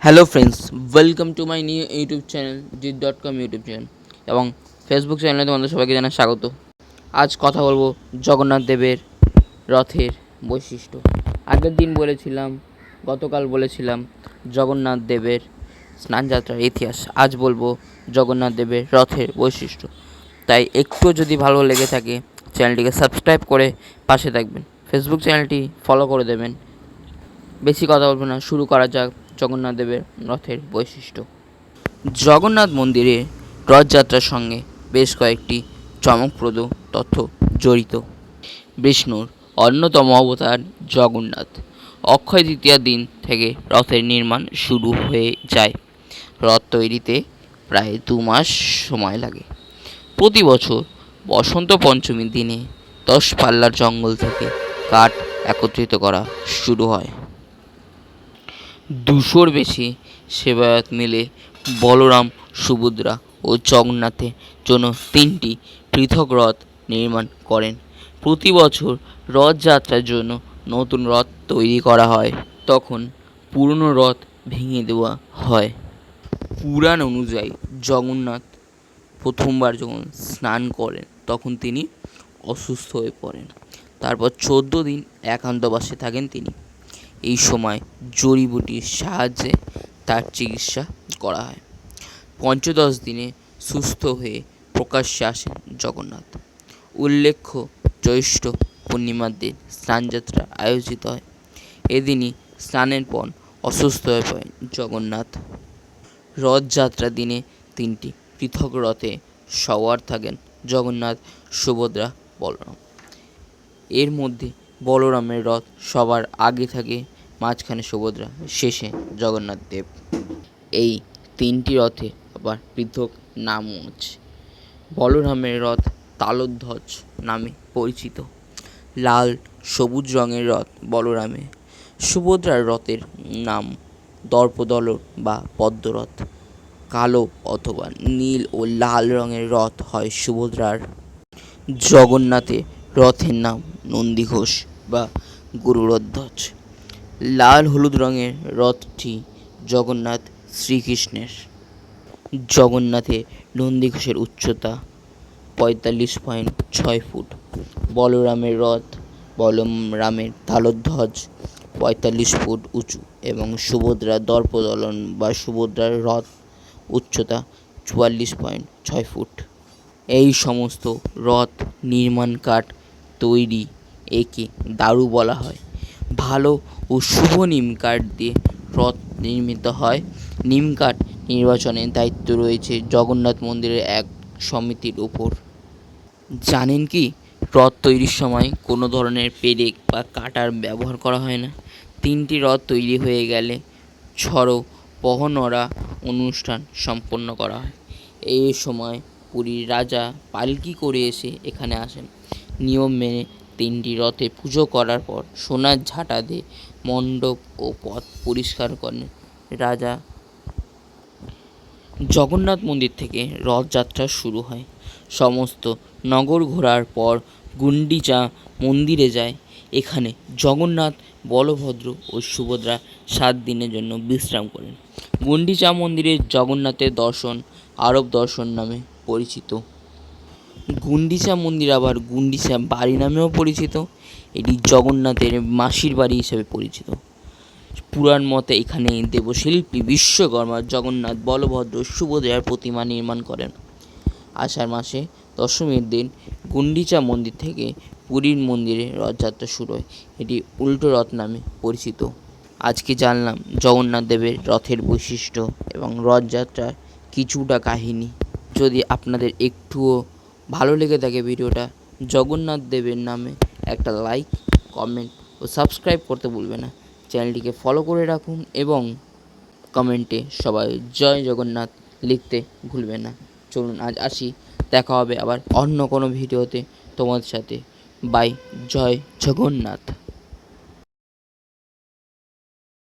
Hello friends, welcome to my new YouTube channel জিত.com YouTube channel এবং Facebook চ্যানেলে তোমাদের সবাইকে জানাই স্বাগত। আজ কথা বলবো জগন্নাথ দেবের রথের বৈশিষ্ট্য। আগের দিন বলেছিলাম, গতকাল বলেছিলাম জগন্নাথ দেবের স্নানযাত্রার ইতিহাস। আজ বলবো জগন্নাথ দেবের রথের বৈশিষ্ট্য। তাই একটু যদি ভালো লেগে থাকে চ্যানেলটিকে সাবস্ক্রাইব করে পাশে থাকবেন, ফেসবুক চ্যানেলটি ফলো করে দেবেন। বেশি কথা বলবো না, শুরু করা যাক জগন্নাথ দেবের রথের বৈশিষ্ট্য। জগন্নাথ মন্দিরে রথযাত্রার সঙ্গে বেশ কয়েকটি চমকপ্রদ তথ্য জড়িত। বিষ্ণুর অন্যতম অবতার জগন্নাথ। অক্ষয় তৃতীয়ার দিন থেকে রথের নির্মাণ শুরু হয়ে যায়। রথ তৈরিতে প্রায় 2 মাস সময় লাগে। প্রতি বছর বসন্ত পঞ্চমীর দিনে 10 পাল্লার জঙ্গল থেকে কাঠ একত্রিত করা শুরু হয়। 200-র বেশি সেবায়ত মিলে বলরাম, সুভদ্রা ও জগন্নাথের জন্য 3টি পৃথক রথ নির্মাণ করেন। প্রতি বছর রথযাত্রার জন্য নতুন রথ তৈরি করা হয়, তখন পুরনো রথ ভেঙে দেওয়া হয়। পুরাণ অনুযায়ী জগন্নাথ প্রথমবার যখন স্নান করেন তখন তিনি অসুস্থ হয়ে পড়েন। তারপর 14 দিন একান্তবাসে থাকেন তিনি। এই সময় জড়িবুটির সাহায্যে তার চিকিৎসা করা হয়। পঞ্চদশ দিনে সুস্থ হয়ে প্রকাশ্যে আসেন জগন্নাথ। উল্লেখ্য, জ্যৈষ্ঠ পূর্ণিমার দিন স্নানযাত্রা আয়োজিত হয়। এদিনই স্নানের পর অসুস্থ হয়ে পড়েন জগন্নাথ। রথযাত্রা দিনে 3টি পৃথক রথে সওয়ার থাকেন জগন্নাথ, সুভদ্রা, বলরাম। এর মধ্যে বলরামের রথ সবার আগে থাকে, মাঝখানে সুভদ্রা, শেষে জগন্নাথ দেব। এই 3টি রথে আবার পৃথক নামও আছে। বলরামের রথ তালধ্বজ নামে পরিচিত। লাল সবুজ রঙের রথ বলরামের। সুভদ্রার রথের নাম দর্পদলন বা পদ্মরথ। কালো অথবা নীল ও লাল রঙের রথ হয় সুভদ্রার। জগন্নাথের রথের নাম নন্দীঘোষ বা গরুড়ধ্বজ। লাল হলুদ রঙের রথটি জগন্নাথ শ্রীকৃষ্ণের। জগন্নাথের নন্দীঘোষের উচ্চতা 45.6 ফুট। বলরামের রথ বলরামের তালধ্বজ 45 ফুট উঁচু এবং সুভদ্রার দর্পদলন বা সুভদ্রার রথ উচ্চতা 44.6 ফুট। এই সমস্ত রথ নির্মাণ কাঠ তৈরি একে দারু বলা হয়। ভালো ও শুভ নিম কাঠ দিয়ে রথ নির্মিত হয়। নিম কাঠ নির্বাচনের দায়িত্ব রয়েছে জগন্নাথ মন্দিরের এক সমিতির উপর। জানেন কি, রথ তৈরির সময় কোনো ধরনের পেরেক বা কাটার ব্যবহার করা হয় না। 3টি রথ তৈরি হয়ে গেলে পহনরা অনুষ্ঠান সম্পন্ন করা হয়। এই সময় পুরীর রাজা পালকি করে এসে এখানে আসেন। নিয়ম মেনে 3টি রথে পুজো করার পর সোনার ঝাঁটা দিয়ে মণ্ডপ ও পথ পরিষ্কার করেন রাজা। জগন্নাথ মন্দির থেকে রথযাত্রা শুরু হয়। সমস্ত নগর ঘোরার পর গুন্ডিচা মন্দিরে যায়। এখানে জগন্নাথ, বলভদ্র ও সুভদ্রা 7 দিনের জন্য বিশ্রাম করেন। গুন্ডিচা মন্দিরে জগন্নাথের দর্শন আরব দর্শন নামে পরিচিত। গুন্ডিচা মন্দির আবার গুন্ডিচা বাড়ি নামেও পরিচিত। এটি জগন্নাথের মাসির বাড়ি হিসেবে পরিচিত। পুরাণ মতে এখানে দেবশিল্পী বিশ্বকর্মা জগন্নাথ, বলভদ্র, সুভদ্রার প্রতিমা নির্মাণ করেন। আষাঢ় মাসে দশমীর দিন গুন্ডিচা মন্দির থেকে পুরীর মন্দিরে রথযাত্রা শুরু হয়। এটি উল্টো রথ নামে পরিচিত। আজকে জানলাম জগন্নাথ দেবের রথের বৈশিষ্ট্য এবং রথযাত্রার কিছুটা কাহিনী। যদি আপনাদের একটুও ভালো লেগে থাকে ভিডিওটা, জগন্নাথ দেবের নামে একটা লাইক, কমেন্ট ও সাবস্ক্রাইব করতে ভুলবেন না। চ্যানেলটিকে ফলো করে রাখুন এবং কমেন্টে সবাই জয় জগন্নাথ লিখতে ভুলবেন না। চলুন আজ আসি, দেখা হবে আবার অন্য কোনো ভিডিওতে তোমাদের সাথে। বাই, জয় জগন্নাথ।